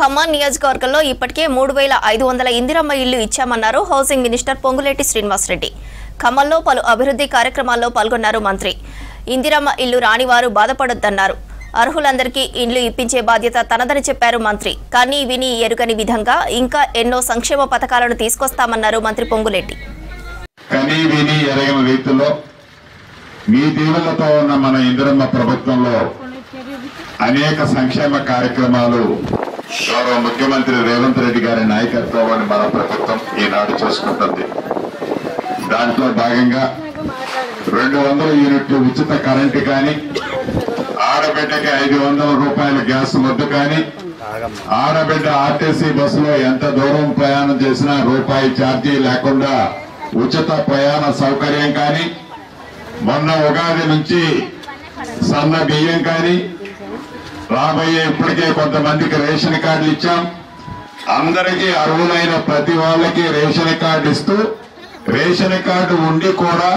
ఖమ్మం నియోజకవర్గంలో ఇప్పటికే 3500 ఇందిరమ్మ ఇళ్లు ఇచ్చామన్నారు హౌసింగ్ మినిస్టర్ పొంగులేటి శ్రీనివాసరెడ్డి. ఖమ్మంలో పలు అభివృద్ధి కార్యక్రమాల్లో పాల్గొన్నారు మంత్రి. ఇందిరమ్మ ఇల్లు రానివారు బాధపడొద్దన్నారు. అర్హులందరికీ ఇళ్లు ఇప్పించే బాధ్యత తనదని చెప్పారు మంత్రి. కానీ విని ఎరుగని విధంగా ఇంకా ఎన్నో సంక్షేమ పథకాలను తీసుకొస్తామన్నారు మంత్రి పొంగులేటి. కనీ విని ఎరగని రీతిలో మీ దీవెనలతో ఉన్న మన ఇందిరమ్మ ప్రభుత్వంలో అనేక సంక్షేమ కార్యక్రమాలు గౌరవ ముఖ్యమంత్రి రేవంత్ రెడ్డి గారి నాయకత్వంలోని మన ప్రభుత్వం ఈనాడు చేసుకుంటుంది. దాంట్లో భాగంగా 200 యూనిట్లు ఉచిత కరెంటు కానీ, ఆడబిడ్డకి 500 రూపాయల గ్యాస్ ముద్దు కానీ, ఆడబిడ్డ ఆర్టీసీ బస్సులో ఎంత దూరం ప్రయాణం చేసినా రూపాయి ఛార్జీ లేకుండా ఉచిత ప్రయాణ సౌకర్యం కానీ, మొన్న ఉగాది నుంచి సన్న బియ్యం కానీ, రాబోయే ఇప్పటికే కొంతమందికి రేషన్ కార్డులు ఇచ్చాం. అందరికీ అర్హులైన ప్రతి వాళ్ళకి రేషన్ కార్డు ఇస్తూ, రేషన్ కార్డు ఉండి కూడా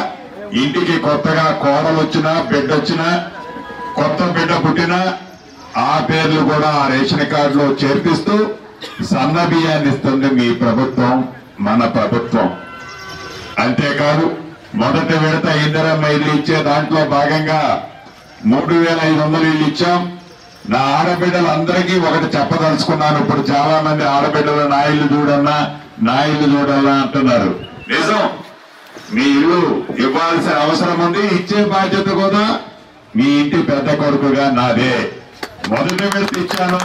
ఇంటికి కొత్తగా కోడలు వచ్చినా, బిడ్డ వచ్చినా, కొత్త బిడ్డ పుట్టినా ఆ పేర్లు కూడా ఆ రేషన్ కార్డులో చేర్పిస్తూ సన్న బియ్యాన్ని ఇస్తుంది మీ ప్రభుత్వం, మన ప్రభుత్వం. అంతేకాదు మొదటి విడత ఇందిరమ్మ ఇల్లు ఇచ్చే దాంట్లో భాగంగా 3500 ఇల్లు ఇచ్చాం. నా ఆడబిడ్డలందరికీ ఒకటి చెప్పదలుచుకున్నాను. ఇప్పుడు చాలా మంది ఆడబిడ్డలు నా ఇల్లు చూడన్నా, నా ఇల్లు చూడాలా అంటున్నారు. నిజం, మీ ఇల్లు ఇవ్వాల్సిన అవసరం ఉంది. ఇచ్చే బాధ్యత కూడా మీ ఇంటి పెద్ద కొడుకుగా నాదే. మొదటి విడత ఇచ్చాను,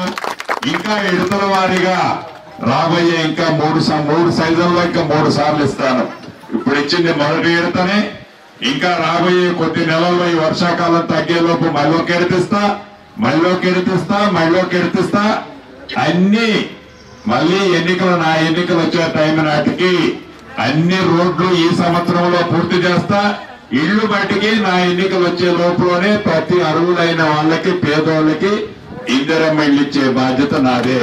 ఇంకా విడతల వారీగా రాబోయే ఇంకా 3 సైజుల్లో ఇంకా 3 సార్లు ఇస్తాను. ఇప్పుడు ఇచ్చింది మొదటి విడతనే. ఇంకా రాబోయే కొద్ది నెలల్లో ఈ వర్షాకాలం తగ్గేలోపు మళ్ళీ కెడితిస్తా అన్ని మళ్ళీ నా ఎన్నికలు వచ్చే టైం నాటికి అన్ని రోడ్లు ఈ సంవత్సరంలో పూర్తి చేస్తా. ఇళ్లు బట్టికి నా ఎన్నికలు వచ్చే లోపలనే ప్రతి అర్హులైన వాళ్ళకి, పేదోళ్ళకి ఇందిరమ్మ ఇల్లు ఇచ్చే బాధ్యత నాదే.